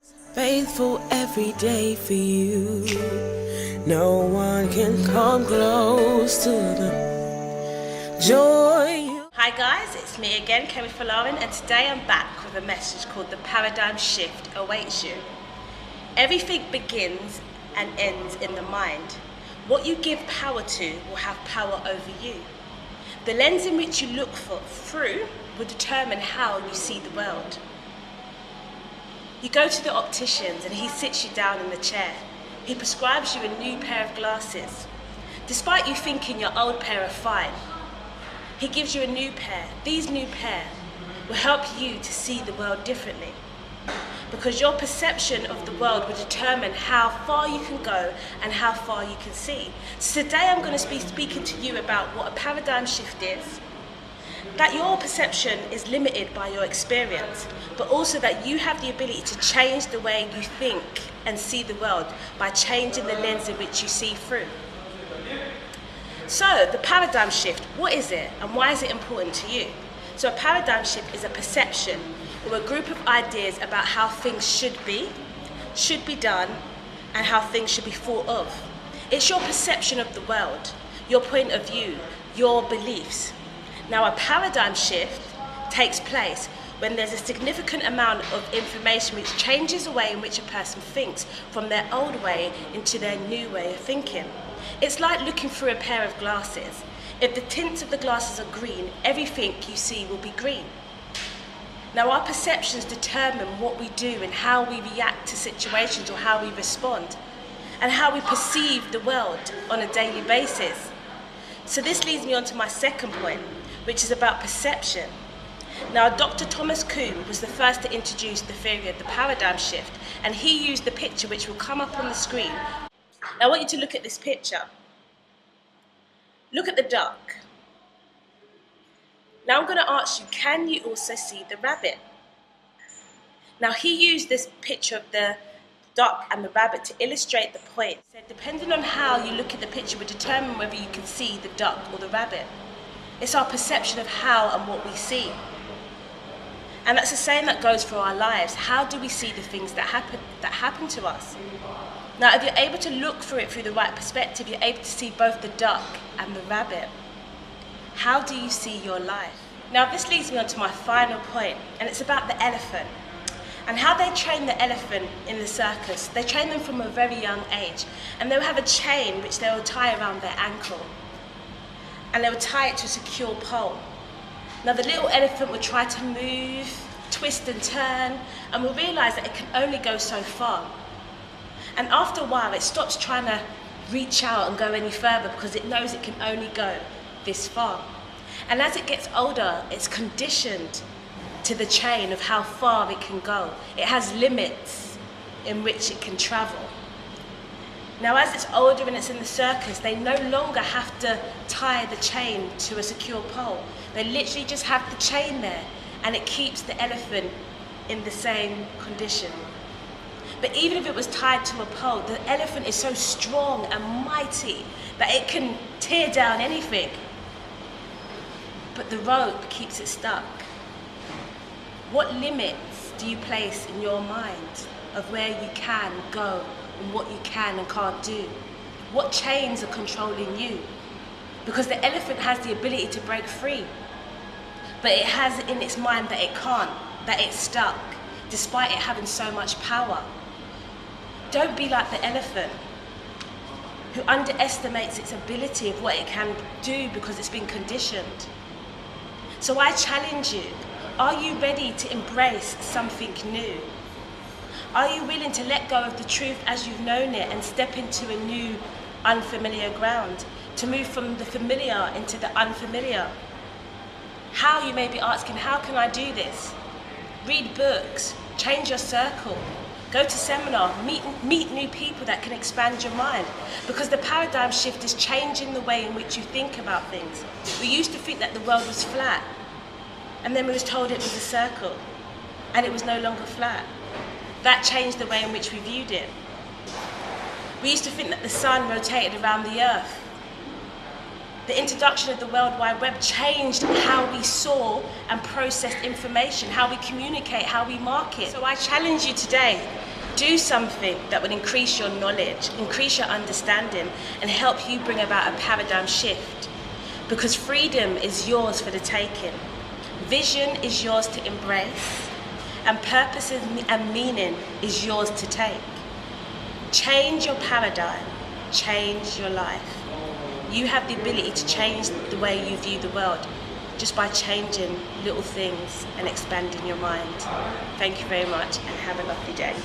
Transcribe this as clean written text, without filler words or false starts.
Faithful every day for you. No one can come close to the joy. Hi guys, it's me again, Kemi Folarin, and today I'm back with a message called The Paradigm Shift Awaits You. Everything begins and ends in the mind. What you give power to will have power over you. The lens in which you look through will determine how you see the world. You go to the opticians and he sits you down in the chair. He prescribes you a new pair of glasses. Despite you thinking your old pair are fine, he gives you a new pair. These new pair will help you to see the world differently, because your perception of the world will determine how far you can go and how far you can see. So today I'm going to be speaking to you about what a paradigm shift is, that your perception is limited by your experience, but also that you have the ability to change the way you think and see the world by changing the lens in which you see through. So, the paradigm shift, what is it and why is it important to you? So a paradigm shift is a perception or a group of ideas about how things should be done, and how things should be thought of. It's your perception of the world, your point of view, your beliefs. Now, a paradigm shift takes place when there's a significant amount of information which changes the way in which a person thinks from their old way into their new way of thinking. It's like looking through a pair of glasses. If the tints of the glasses are green, everything you see will be green. Now, our perceptions determine what we do and how we react to situations, or how we respond, and how we perceive the world on a daily basis. So this leads me on to my second point, which is about perception. Now, Dr. Thomas Kuhn was the first to introduce the theory of the paradigm shift, and he used the picture which will come up on the screen. Now, I want you to look at this picture. Look at the duck. Now I'm going to ask you, can you also see the rabbit? Now, he used this picture of the duck and the rabbit to illustrate the point. He said, depending on how you look at the picture will determine whether you can see the duck or the rabbit. It's our perception of how and what we see. And that's the same that goes for our lives. How do we see the things that happen to us? Now, if you're able to look through it through the right perspective, you're able to see both the duck and the rabbit. How do you see your life? Now, this leads me on to my final point, and it's about the elephant and how they train the elephant in the circus. They train them from a very young age, and they'll have a chain which they will tie around their ankle, and they will tie it to a secure pole. Now, the little elephant will try to move, twist and turn, and will realize that it can only go so far. And after a while, it stops trying to reach out and go any further because it knows it can only go this far. And as it gets older, it's conditioned to the chain of how far it can go. It has limits in which it can travel. Now, as it's older and it's in the circus, they no longer have to tie the chain to a secure pole. They literally just have the chain there, and it keeps the elephant in the same condition. But even if it was tied to a pole, the elephant is so strong and mighty that it can tear down anything. But the rope keeps it stuck. What limits do you place in your mind of where you can go and what you can and can't do? What chains are controlling you? Because the elephant has the ability to break free, but it has in its mind that it can't, that it's stuck, despite it having so much power. Don't be like the elephant, who underestimates its ability of what it can do because it's been conditioned. So I challenge you, are you ready to embrace something new? Are you willing to let go of the truth as you've known it and step into a new, unfamiliar ground, to move from the familiar into the unfamiliar? How, you may be asking, how can I do this? Read books, change your circle, go to seminar, meet new people that can expand your mind, because the paradigm shift is changing the way in which you think about things. We used to think that the world was flat, and then we was told it was a circle, and it was no longer flat. That changed the way in which we viewed it. We used to think that the sun rotated around the earth. The introduction of the World Wide Web changed how we saw and processed information, how we communicate, how we market. So I challenge you today Do something that will increase your knowledge, increase your understanding, and help you bring about a paradigm shift. Because freedom is yours for the taking. Vision is yours to embrace. And purpose and meaning is yours to take. Change your paradigm. Change your life. You have the ability to change the way you view the world just by changing little things and expanding your mind. Thank you very much and have a lovely day.